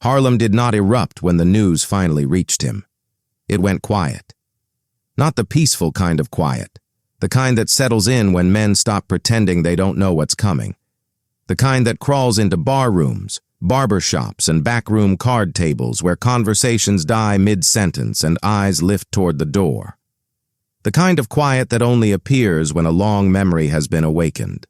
Harlem did not erupt when the news finally reached him. It went quiet. Not the peaceful kind of quiet, the kind that settles in when men stop pretending they don't know what's coming. The kind that crawls into bar rooms, barber shops, and backroom card tables where conversations die mid-sentence and eyes lift toward the door. The kind of quiet that only appears when a long memory has been awakened.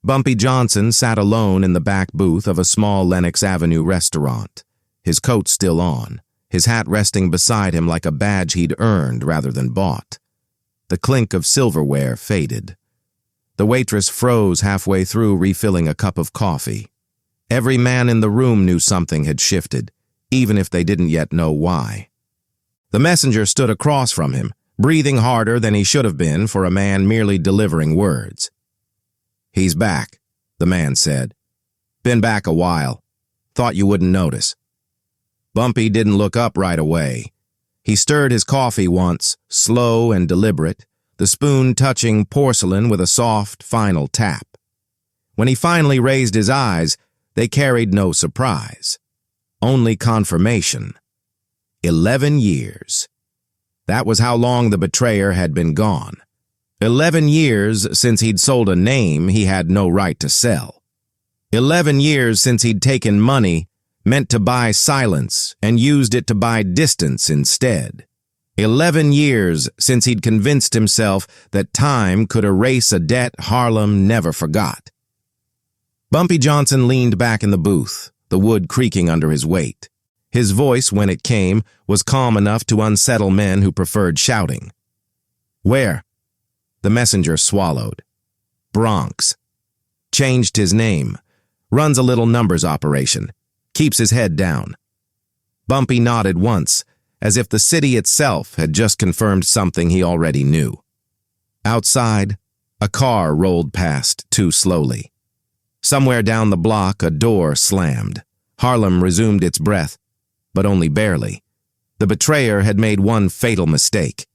Bumpy Johnson sat alone in the back booth of a small Lenox Avenue restaurant, his coat still on, his hat resting beside him like a badge he'd earned rather than bought. The clink of silverware faded. The waitress froze halfway through refilling a cup of coffee. Every man in the room knew something had shifted, even if they didn't yet know why. The messenger stood across from him, breathing harder than he should have been for a man merely delivering words. "He's back," the man said. "Been back a while. Thought you wouldn't notice." Bumpy didn't look up right away. He stirred his coffee once, slow and deliberate, the spoon touching porcelain with a soft, final tap. When he finally raised his eyes, they carried no surprise. Only confirmation. 11 years. That was how long the betrayer had been gone. 11 years since he'd sold a name he had no right to sell. 11 years since he'd taken money meant to buy silence and used it to buy distance instead. 11 years since he'd convinced himself that time could erase a debt Harlem never forgot. Bumpy Johnson leaned back in the booth, the wood creaking under his weight. His voice, when it came, was calm enough to unsettle men who preferred shouting. "Where?" The messenger swallowed. "Bronx. Changed his name. Runs a little numbers operation. Keeps his head down." Bumpy nodded once, as if the city itself had just confirmed something he already knew. Outside, a car rolled past too slowly. Somewhere down the block, a door slammed. Harlem resumed its breath, but only barely. The betrayer had made one fatal mistake.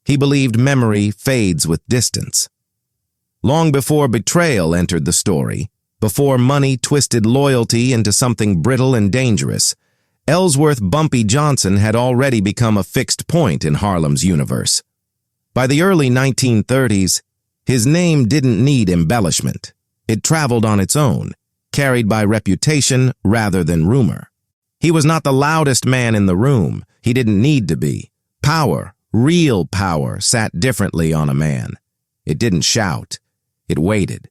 He believed memory fades with distance. Long before betrayal entered the story, before money twisted loyalty into something brittle and dangerous, Ellsworth Bumpy Johnson had already become a fixed point in Harlem's universe. By the early 1930s, his name didn't need embellishment. It traveled on its own, carried by reputation rather than rumor. He was not the loudest man in the room. He didn't need to be. Power, real power, sat differently on a man. It didn't shout. It waited.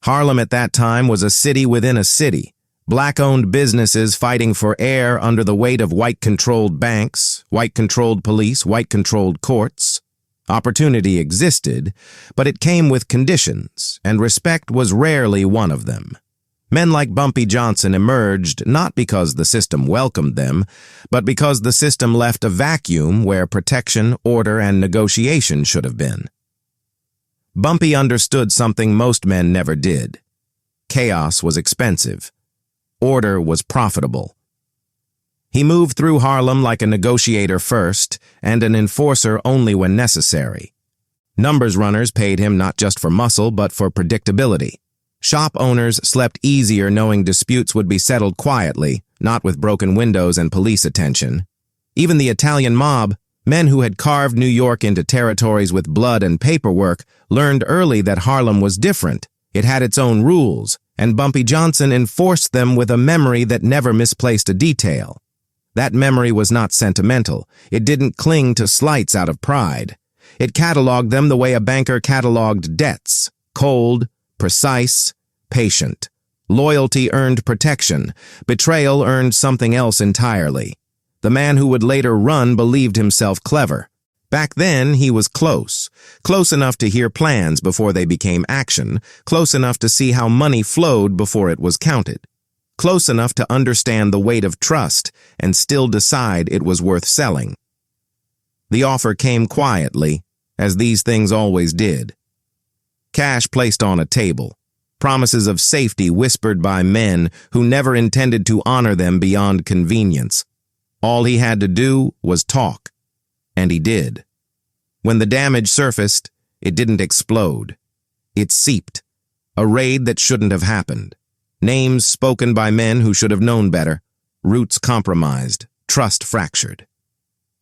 Harlem at that time was a city within a city. Black-owned businesses fighting for air under the weight of white-controlled banks, white-controlled police, white-controlled courts. Opportunity existed, but it came with conditions, and respect was rarely one of them. Men like Bumpy Johnson emerged not because the system welcomed them, but because the system left a vacuum where protection, order, and negotiation should have been. Bumpy understood something most men never did. Chaos was expensive. Order was profitable. He moved through Harlem like a negotiator first and an enforcer only when necessary. Numbers runners paid him not just for muscle but for predictability. Shop owners slept easier knowing disputes would be settled quietly, not with broken windows and police attention. Even the Italian mob, men who had carved New York into territories with blood and paperwork, learned early that Harlem was different. It had its own rules, and Bumpy Johnson enforced them with a memory that never misplaced a detail. That memory was not sentimental. It didn't cling to slights out of pride. It cataloged them the way a banker cataloged debts: cold, precise, patient. Loyalty earned protection. Betrayal earned something else entirely. The man who would later run believed himself clever. Back then, he was close enough to hear plans before they became action, close enough to see how money flowed before it was counted, close enough to understand the weight of trust and still decide it was worth selling. The offer came quietly, as these things always did. Cash placed on a table, promises of safety whispered by men who never intended to honor them beyond convenience. All he had to do was talk, and he did. When the damage surfaced, it didn't explode. It seeped. A raid that shouldn't have happened. Names spoken by men who should have known better. roots compromised, trust fractured.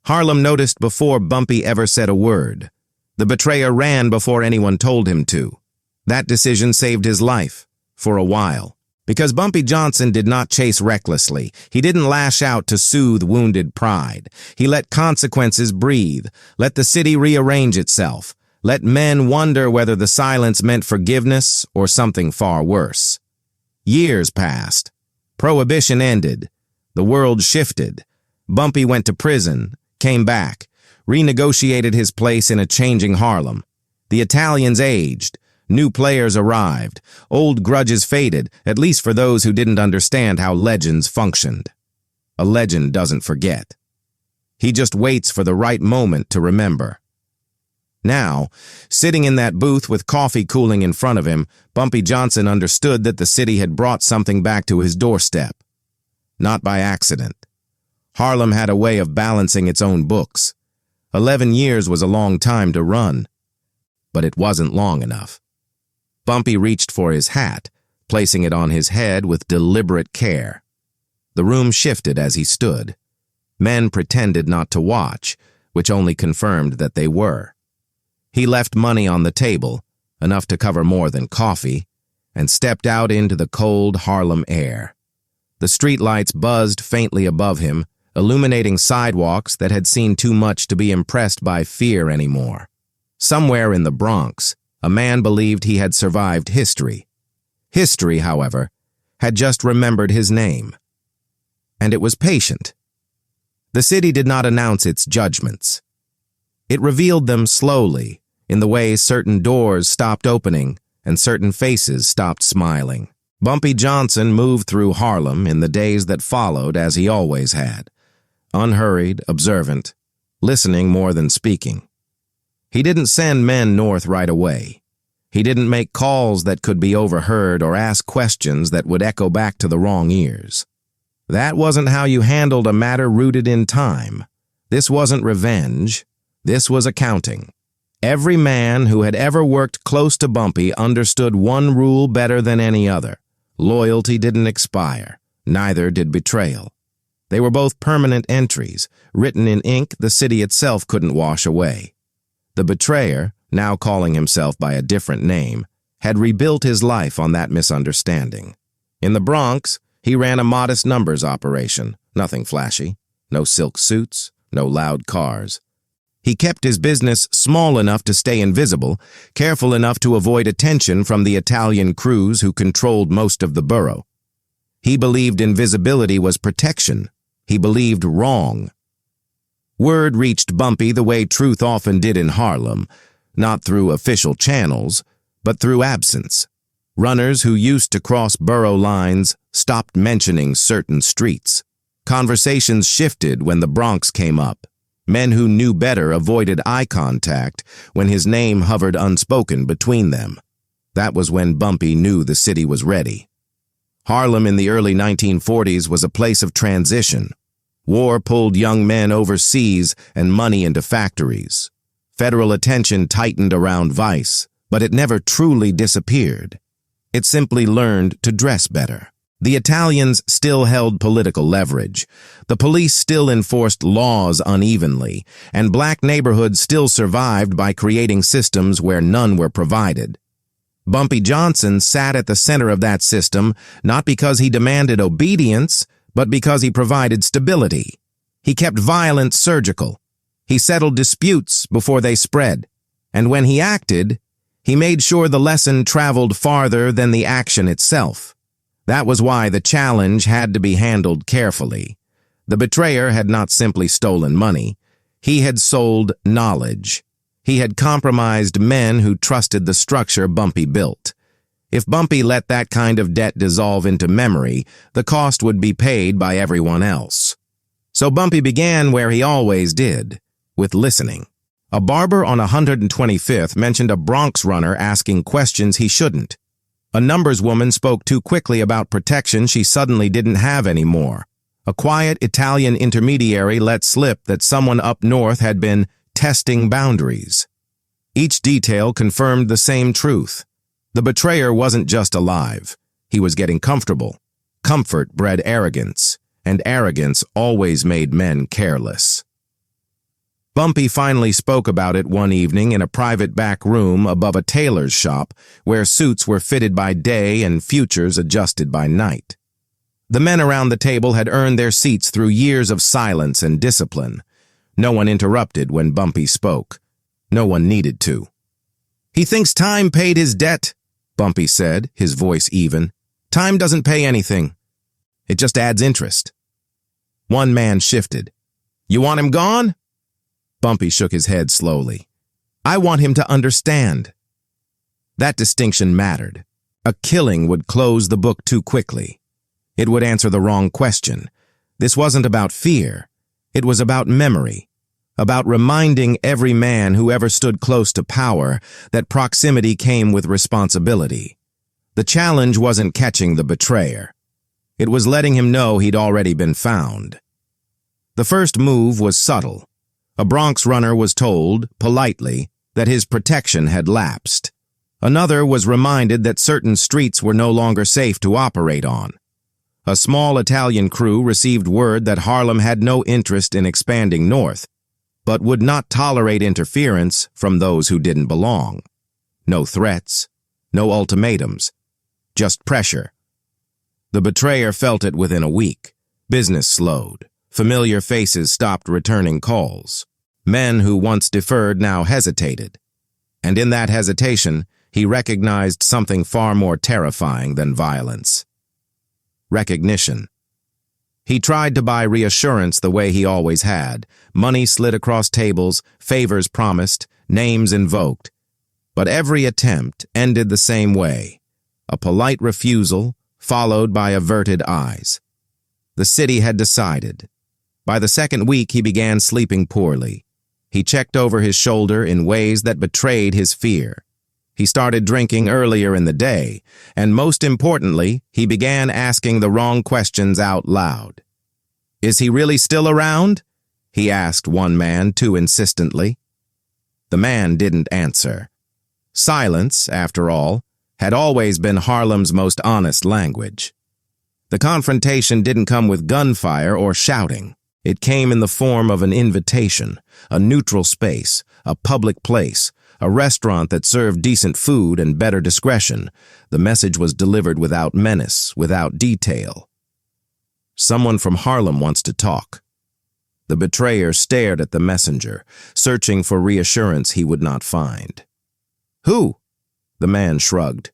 Harlem noticed before Bumpy ever said a word. The betrayer ran before anyone told him to. That decision saved his life, for a while. Because Bumpy Johnson did not chase recklessly. He didn't lash out to soothe wounded pride. He let consequences breathe, let the city rearrange itself, let men wonder whether the silence meant forgiveness or something far worse. Years passed. Prohibition ended. The world shifted. Bumpy went to prison, came back, renegotiated his place in a changing Harlem. The Italians aged. New players arrived. Old grudges faded, at least for those who didn't understand how legends functioned. A legend doesn't forget. He just waits for the right moment to remember. Now, sitting in that booth with coffee cooling in front of him, Bumpy Johnson understood that the city had brought something back to his doorstep. Not by accident. Harlem had a way of balancing its own books. 11 years was a long time to run, but it wasn't long enough. Bumpy reached for his hat, placing it on his head with deliberate care. The room shifted as he stood. Men pretended not to watch, which only confirmed that they were. He left money on the table, enough to cover more than coffee, and stepped out into the cold Harlem air. The streetlights buzzed faintly above him, illuminating sidewalks that had seen too much to be impressed by fear anymore. Somewhere in the Bronx, a man believed he had survived history. History, however, had just remembered his name. And it was patient. The city did not announce its judgments. It revealed them slowly, in the way certain doors stopped opening and certain faces stopped smiling. Bumpy Johnson moved through Harlem in the days that followed as he always had. Unhurried, observant, listening more than speaking. He didn't send men north right away. He didn't make calls that could be overheard or ask questions that would echo back to the wrong ears. That wasn't how you handled a matter rooted in time. This wasn't revenge. This was accounting. Every man who had ever worked close to Bumpy understood one rule better than any other. Loyalty didn't expire. Neither did betrayal. They were both permanent entries, written in ink the city itself couldn't wash away. The betrayer, now calling himself by a different name, had rebuilt his life on that misunderstanding. In the Bronx, he ran a modest numbers operation, nothing flashy, no silk suits, no loud cars. He kept his business small enough to stay invisible, careful enough to avoid attention from the Italian crews who controlled most of the borough. He believed invisibility was protection. He believed wrong. Word reached Bumpy the way truth often did in Harlem, not through official channels, but through absence. Runners who used to cross borough lines stopped mentioning certain streets. Conversations shifted when the Bronx came up. Men who knew better avoided eye contact when his name hovered unspoken between them. That was when Bumpy knew the city was ready. Harlem in the early 1940s was a place of transition. War pulled young men overseas and money into factories. Federal attention tightened around vice, but it never truly disappeared. It simply learned to dress better. The Italians still held political leverage. The police still enforced laws unevenly, and black neighborhoods still survived by creating systems where none were provided. Bumpy Johnson sat at the center of that system, not because he demanded obedience, but because he provided stability. He kept violence surgical. He settled disputes before they spread. And when he acted, he made sure the lesson traveled farther than the action itself. That was why the challenge had to be handled carefully. The betrayer had not simply stolen money. He had sold knowledge. He had compromised men who trusted the structure Bumpy built. If Bumpy let that kind of debt dissolve into memory, the cost would be paid by everyone else. So Bumpy began where he always did, with listening. A barber on 125th mentioned a Bronx runner asking questions he shouldn't. A numbers woman spoke too quickly about protection she suddenly didn't have anymore. A quiet Italian intermediary let slip that someone up north had been testing boundaries. Each detail confirmed the same truth. The betrayer wasn't just alive. He was getting comfortable. Comfort bred arrogance. and arrogance always made men careless. Bumpy finally spoke about it one evening in a private back room above a tailor's shop where suits were fitted by day and futures adjusted by night. The men around the table had earned their seats through years of silence and discipline. No one interrupted when Bumpy spoke. No one needed to. "He thinks time paid his debt," Bumpy said, his voice even. "Time doesn't pay anything. It just adds interest." One man shifted. "You want him gone?" Bumpy shook his head slowly. "I want him to understand." That distinction mattered. A killing would close the book too quickly. It would answer the wrong question. This wasn't about fear. It was about memory, about reminding every man who ever stood close to power that proximity came with responsibility. The challenge wasn't catching the betrayer. It was letting him know he'd already been found. The first move was subtle. A Bronx runner was told, politely, that his protection had lapsed. Another was reminded that certain streets were no longer safe to operate on. A small Italian crew received word that Harlem had no interest in expanding north, but would not tolerate interference from those who didn't belong. No threats, no ultimatums, just pressure. The betrayer felt it within a week. Business slowed. Familiar faces stopped returning calls. Men who once deferred now hesitated. And in that hesitation, he recognized something far more terrifying than violence. Recognition. He tried to buy reassurance the way he always had. Money slid across tables, favors promised, names invoked. But every attempt ended the same way. A polite refusal, followed by averted eyes. The city had decided. By the second week, he began sleeping poorly. He checked over his shoulder in ways that betrayed his fear. He started drinking earlier in the day, and most importantly, he began asking the wrong questions out loud. "Is he really still around?" he asked one man too insistently. The man didn't answer. Silence, after all, had always been Harlem's most honest language. The confrontation didn't come with gunfire or shouting. It came in the form of an invitation, a neutral space, a public place, a restaurant that served decent food and better discretion. The message was delivered without menace, without detail. "Someone from Harlem wants to talk." The betrayer stared at the messenger, searching for reassurance he would not find. "Who?" The man shrugged.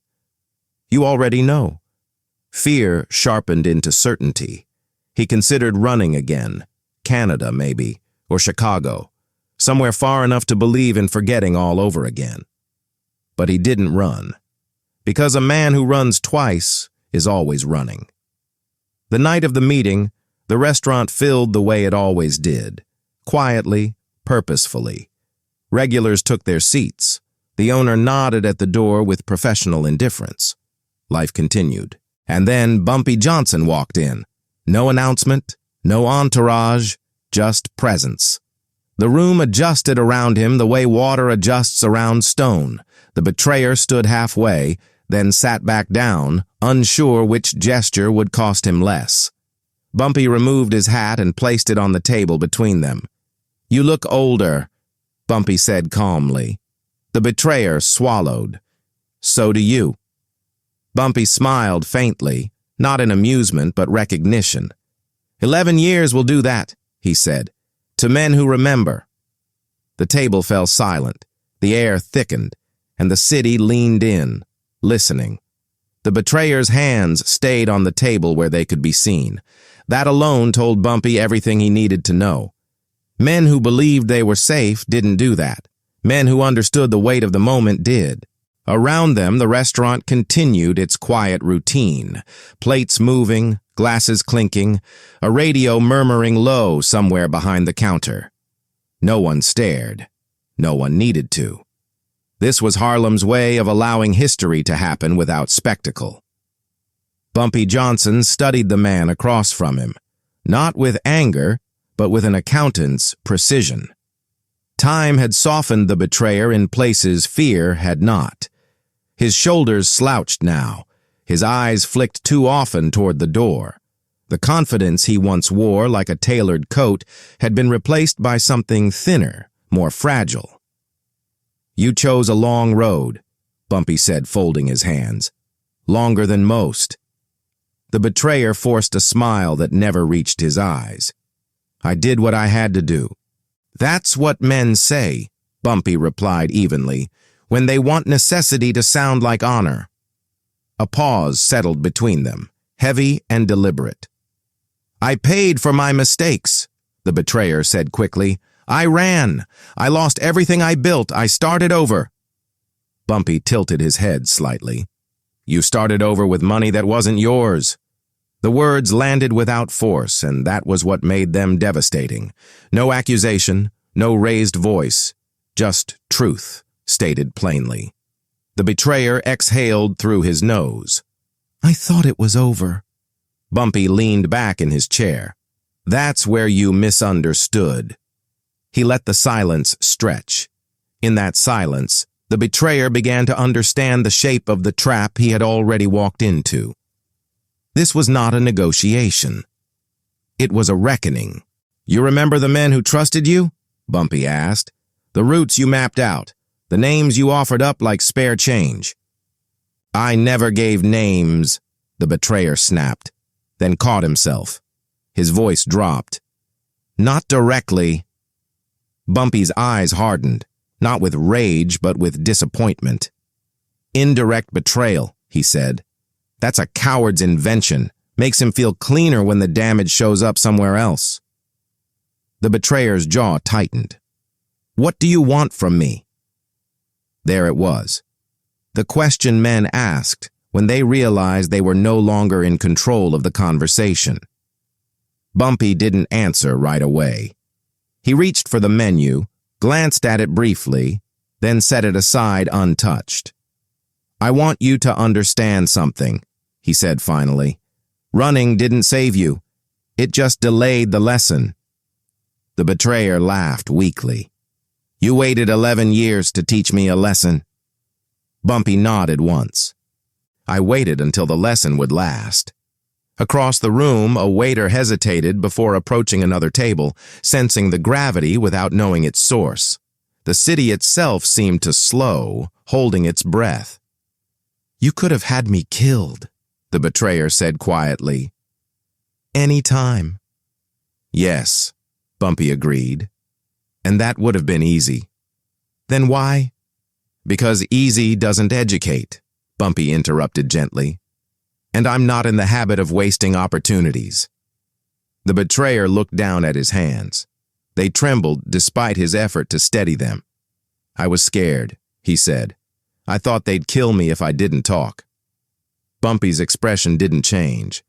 "You already know." Fear sharpened into certainty. He considered running again. Canada, maybe, or Chicago. Somewhere far enough to believe in forgetting all over again. But he didn't run. Because a man who runs twice is always running. The night of the meeting, the restaurant filled the way it always did. Quietly, purposefully. Regulars took their seats. The owner nodded at the door with professional indifference. Life continued. And then Bumpy Johnson walked in. No announcement, no entourage, just presence. The room adjusted around him the way water adjusts around stone. The betrayer stood halfway, then sat back down, unsure which gesture would cost him less. Bumpy removed his hat and placed it on the table between them. "You look older," Bumpy said calmly. The betrayer swallowed. "So do you." Bumpy smiled faintly, not in amusement but recognition. 11 years will do that," he said. "To men who remember." The table fell silent, the air thickened, and the city leaned in, listening. The betrayer's hands stayed on the table where they could be seen. That alone told Bumpy everything he needed to know. Men who believed they were safe didn't do that. Men who understood the weight of the moment did. Around them, the restaurant continued its quiet routine. Plates moving, glasses clinking, a radio murmuring low somewhere behind the counter. No one stared. No one needed to. This was Harlem's way of allowing history to happen without spectacle. Bumpy Johnson studied the man across from him, not with anger, but with an accountant's precision. Time had softened the betrayer in places fear had not. His shoulders slouched now. His eyes flicked too often toward the door. The confidence he once wore like a tailored coat had been replaced by something thinner, more fragile. "You chose a long road," Bumpy said, folding his hands. "Longer than most." The betrayer forced a smile that never reached his eyes. "I did what I had to do." "That's what men say," Bumpy replied evenly, "when they want necessity to sound like honor." A pause settled between them, heavy and deliberate. "I paid for my mistakes," the betrayer said quickly. "I ran. I lost everything I built. I started over." Bumpy tilted his head slightly. "You started over with money that wasn't yours." The words landed without force, and that was what made them devastating. No accusation, no raised voice, just truth, stated plainly. The betrayer exhaled through his nose. "I thought it was over." Bumpy leaned back in his chair. "That's where you misunderstood." He let the silence stretch. In that silence, the betrayer began to understand the shape of the trap he had already walked into. This was not a negotiation. It was a reckoning. "You remember the men who trusted you?" Bumpy asked. "The routes you mapped out, the names you offered up like spare change." "I never gave names," the betrayer snapped, then caught himself. His voice dropped. "Not directly." Bumpy's eyes hardened, not with rage but with disappointment. "Indirect betrayal," he said. "That's a coward's invention. Makes him feel cleaner when the damage shows up somewhere else." The betrayer's jaw tightened. "What do you want from me?" There it was. The question men asked when they realized they were no longer in control of the conversation. Bumpy didn't answer right away. He reached for the menu, glanced at it briefly, then set it aside untouched. "I want you to understand something," he said finally. "Running didn't save you. It just delayed the lesson." The betrayer laughed weakly. "You waited 11 years to teach me a lesson." Bumpy nodded once. "I waited until the lesson would last." Across the room, a waiter hesitated before approaching another table, sensing the gravity without knowing its source. The city itself seemed to slow, holding its breath. "You could have had me killed," the betrayer said quietly. "Any time." "Yes," Bumpy agreed. "And that would have been easy." "Then why?" "Because easy doesn't educate," Bumpy interrupted gently. "And I'm not in the habit of wasting opportunities." The betrayer looked down at his hands. They trembled despite his effort to steady them. "I was scared," he said. "I thought they'd kill me if I didn't talk." Bumpy's expression didn't change.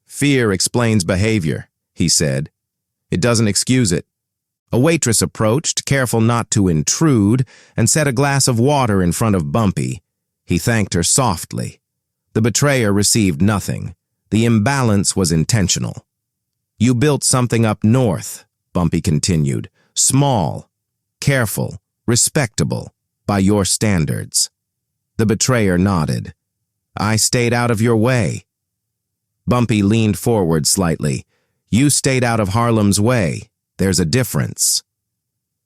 "Fear explains behavior," he said. "It doesn't excuse it." A waitress approached, careful not to intrude, and set a glass of water in front of Bumpy. He thanked her softly. The betrayer received nothing. The imbalance was intentional. "You built something up north," Bumpy continued. "Small, careful, respectable, by your standards." The betrayer nodded. "I stayed out of your way." Bumpy leaned forward slightly. "You stayed out of Harlem's way. There's a difference."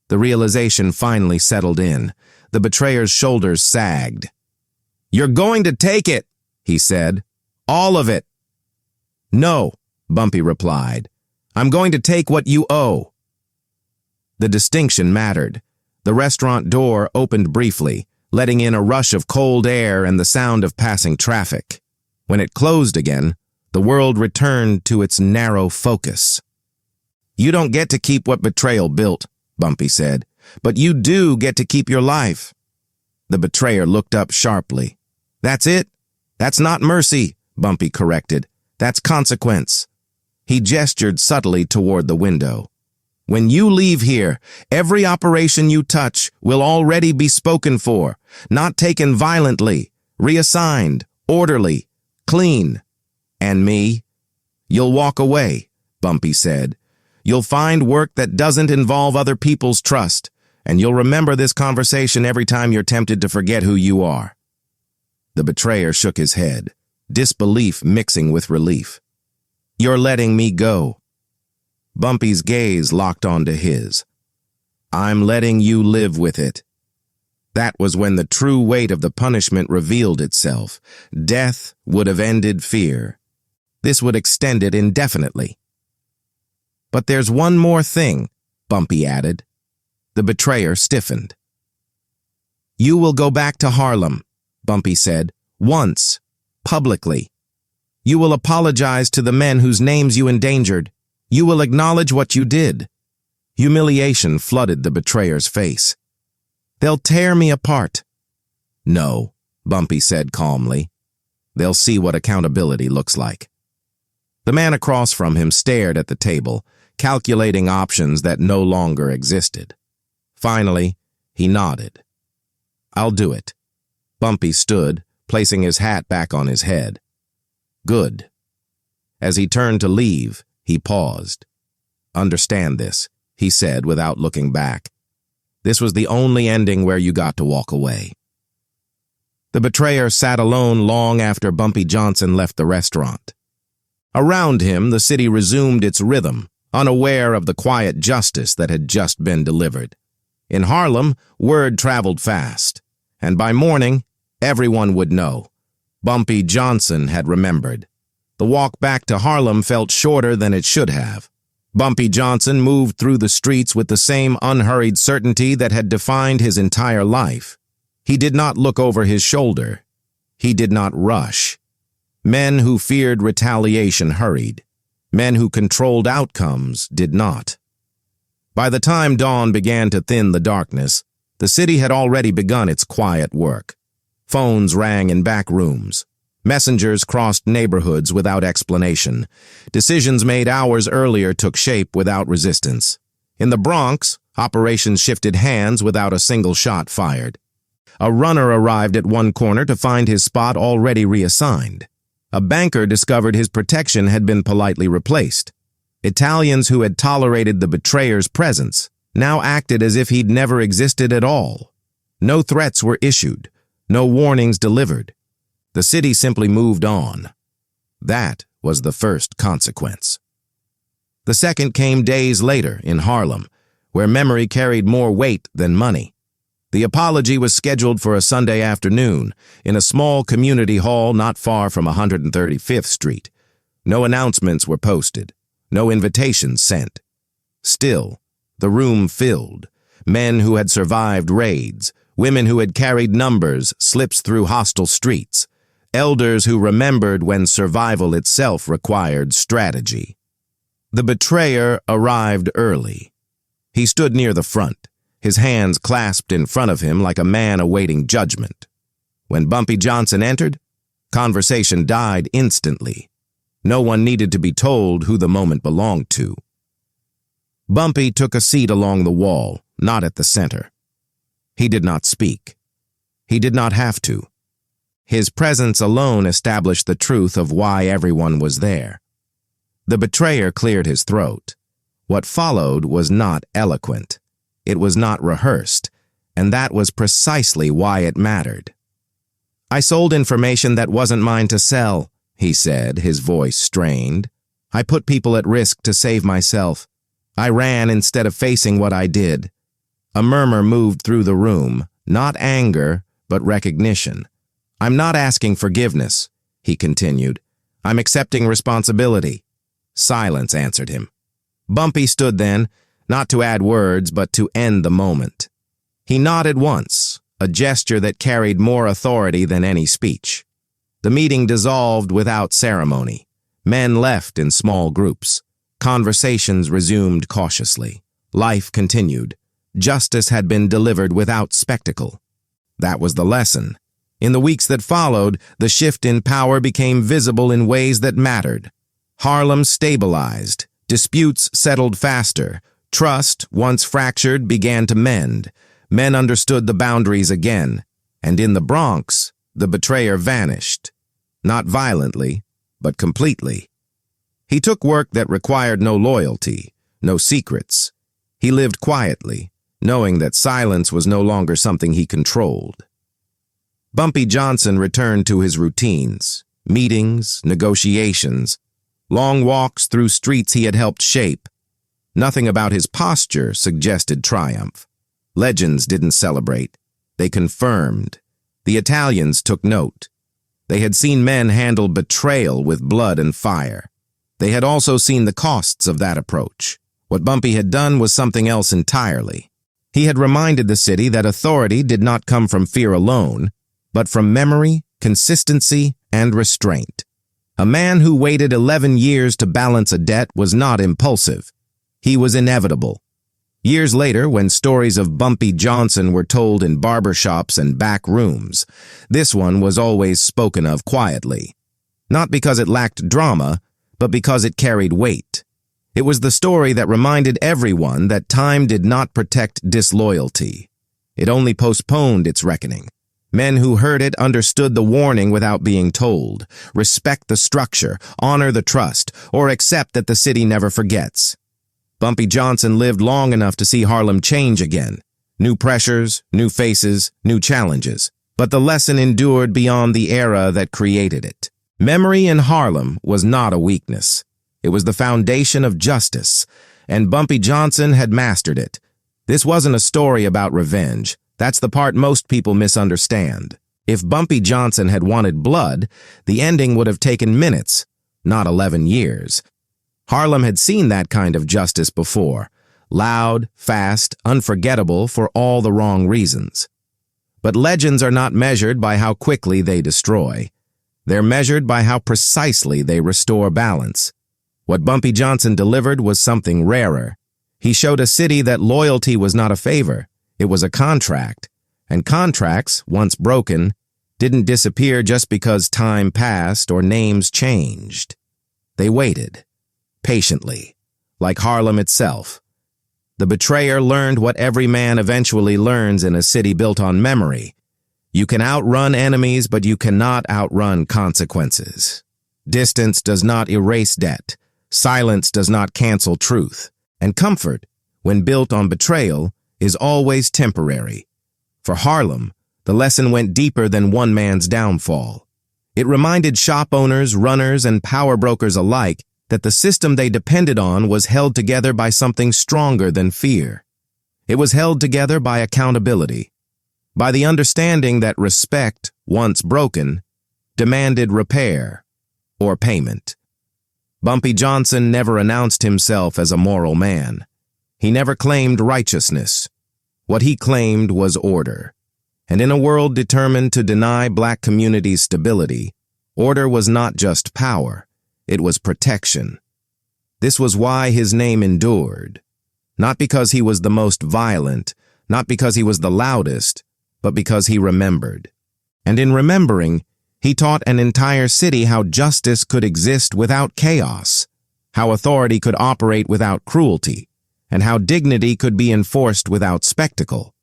The realization finally settled in. The betrayer's shoulders sagged. "You're going to take it," he said. "All of it." "No," Bumpy replied. "I'm going to take what you owe." The distinction mattered. The restaurant door opened briefly, letting in a rush of cold air and the sound of passing traffic. When it closed again, the world returned to its narrow focus. "You don't get to keep what betrayal built," Bumpy said, "but you do get to keep your life." The betrayer looked up sharply. "That's it? That's not mercy," Bumpy corrected. "That's consequence." He gestured subtly toward the window. "When you leave here, every operation you touch will already be spoken for, not taken violently, reassigned, orderly, clean. And me? You'll walk away," Bumpy said. "You'll find work that doesn't involve other people's trust, and you'll remember this conversation every time you're tempted to forget who you are." The betrayer shook his head, disbelief mixing with relief. You're letting me go." Bumpy's gaze locked onto his. "I'm letting you live with it." That was when the true weight of the punishment revealed itself. Death would have ended fear. This would extend it indefinitely. "But there's one more thing," Bumpy added. The betrayer stiffened. "You will go back to Harlem," Bumpy said, "once, publicly. You will apologize to the men whose names you endangered. You will acknowledge what you did." Humiliation flooded the betrayer's face. "They'll tear me apart." "No," Bumpy said calmly. "They'll see what accountability looks like." The man across from him stared at the table, calculating options that no longer existed. Finally, he nodded. "I'll do it." Bumpy stood, placing his hat back on his head. "Good." As he turned to leave, he paused. "Understand this," he said without looking back. "This was the only ending where you got to walk away." The betrayer sat alone long after Bumpy Johnson left the restaurant. Around him, the city resumed its rhythm, unaware of the quiet justice that had just been delivered. In Harlem, word traveled fast, and by morning, everyone would know. Bumpy Johnson had remembered. The walk back to Harlem felt shorter than it should have. Bumpy Johnson moved through the streets with the same unhurried certainty that had defined his entire life. He did not look over his shoulder. He did not rush. Men who feared retaliation hurried. Men who controlled outcomes did not. By the time dawn began to thin the darkness, the city had already begun its quiet work. Phones rang in back rooms. Messengers crossed neighborhoods without explanation. Decisions made hours earlier took shape without resistance. In the Bronx, operations shifted hands without a single shot fired. A runner arrived at one corner to find his spot already reassigned. A banker discovered his protection had been politely replaced. Italians who had tolerated the betrayer's presence now acted as if he'd never existed at all. No threats were issued, no warnings delivered. The city simply moved on. That was the first consequence. The second came days later in Harlem, where memory carried more weight than money. The apology was scheduled for a Sunday afternoon in a small community hall not far from 135th Street. No announcements were posted, no invitations sent. Still, the room filled. Men who had survived raids, women who had carried numbers, slips through hostile streets, elders who remembered when survival itself required strategy. The betrayer arrived early. He stood near the front, his hands clasped in front of him like a man awaiting judgment. When Bumpy Johnson entered, conversation died instantly. No one needed to be told who the moment belonged to. Bumpy took a seat along the wall, not at the center. He did not speak. He did not have to. His presence alone established the truth of why everyone was there. The betrayer cleared his throat. What followed was not eloquent. It was not rehearsed, and that was precisely why it mattered. "I sold information that wasn't mine to sell," he said, his voice strained. "I put people at risk to save myself. I ran instead of facing what I did." A murmur moved through the room, not anger, but recognition. "I'm not asking forgiveness," he continued. "I'm accepting responsibility." Silence answered him. Bumpy stood then, not to add words, but to end the moment. He nodded once, a gesture that carried more authority than any speech. The meeting dissolved without ceremony. Men left in small groups. Conversations resumed cautiously. Life continued. Justice had been delivered without spectacle. That was the lesson. In the weeks that followed, the shift in power became visible in ways that mattered. Harlem stabilized. Disputes settled faster. Trust, once fractured, began to mend. Men understood the boundaries again. And in the Bronx, the betrayer vanished. Not violently, but completely. He took work that required no loyalty, no secrets. He lived quietly, knowing that silence was no longer something he controlled. Bumpy Johnson returned to his routines, meetings, negotiations. long walks through streets he had helped shape. Nothing about his posture suggested triumph. Legends didn't celebrate. They confirmed. The Italians took note. They had seen men handle betrayal with blood and fire. They had also seen the costs of that approach. What Bumpy had done was something else entirely. He had reminded the city that authority did not come from fear alone, but from memory, consistency, and restraint. A man who waited 11 years to balance a debt was not impulsive. He was inevitable. Years later, when stories of Bumpy Johnson were told in barbershops and back rooms, this one was always spoken of quietly. Not because it lacked drama, but because it carried weight. It was the story that reminded everyone that time did not protect disloyalty. It only postponed its reckoning. Men who heard it understood the warning without being told. Respect the structure, honor the trust, or accept that the city never forgets. Bumpy Johnson lived long enough to see Harlem change again. New pressures, new faces, new challenges. But the lesson endured beyond the era that created it. Memory in Harlem was not a weakness. It was the foundation of justice, and Bumpy Johnson had mastered it. This wasn't a story about revenge. That's the part most people misunderstand. If Bumpy Johnson had wanted blood, the ending would have taken minutes, not 11 years. Harlem had seen that kind of justice before. Loud, fast, unforgettable for all the wrong reasons. But legends are not measured by how quickly they destroy. They're measured by how precisely they restore balance. What Bumpy Johnson delivered was something rarer. He showed a city that loyalty was not a favor. It was a contract. And contracts, once broken, didn't disappear just because time passed or names changed. They waited, patiently, like Harlem itself. The betrayer learned what every man eventually learns in a city built on memory. You can outrun enemies, but you cannot outrun consequences. Distance does not erase debt. Silence does not cancel truth. And comfort, when built on betrayal, is always temporary. For Harlem, the lesson went deeper than one man's downfall. It reminded shop owners, runners, and power brokers alike that the system they depended on was held together by something stronger than fear. It was held together by accountability, by the understanding that respect, once broken, demanded repair or payment. Bumpy Johnson never announced himself as a moral man. He never claimed righteousness. What he claimed was order. And in a world determined to deny black communities stability, order was not just power, it was protection. This was why his name endured. Not because he was the most violent, not because he was the loudest, but because he remembered. And in remembering, he taught an entire city how justice could exist without chaos, how authority could operate without cruelty, and how dignity could be enforced without spectacle.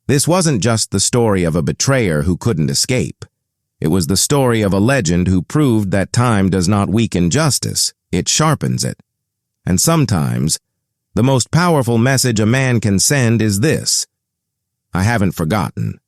This wasn't just the story of a betrayer who couldn't escape. It was the story of a legend who proved that time does not weaken justice, it sharpens it. And sometimes, the most powerful message a man can send is this: I haven't forgotten.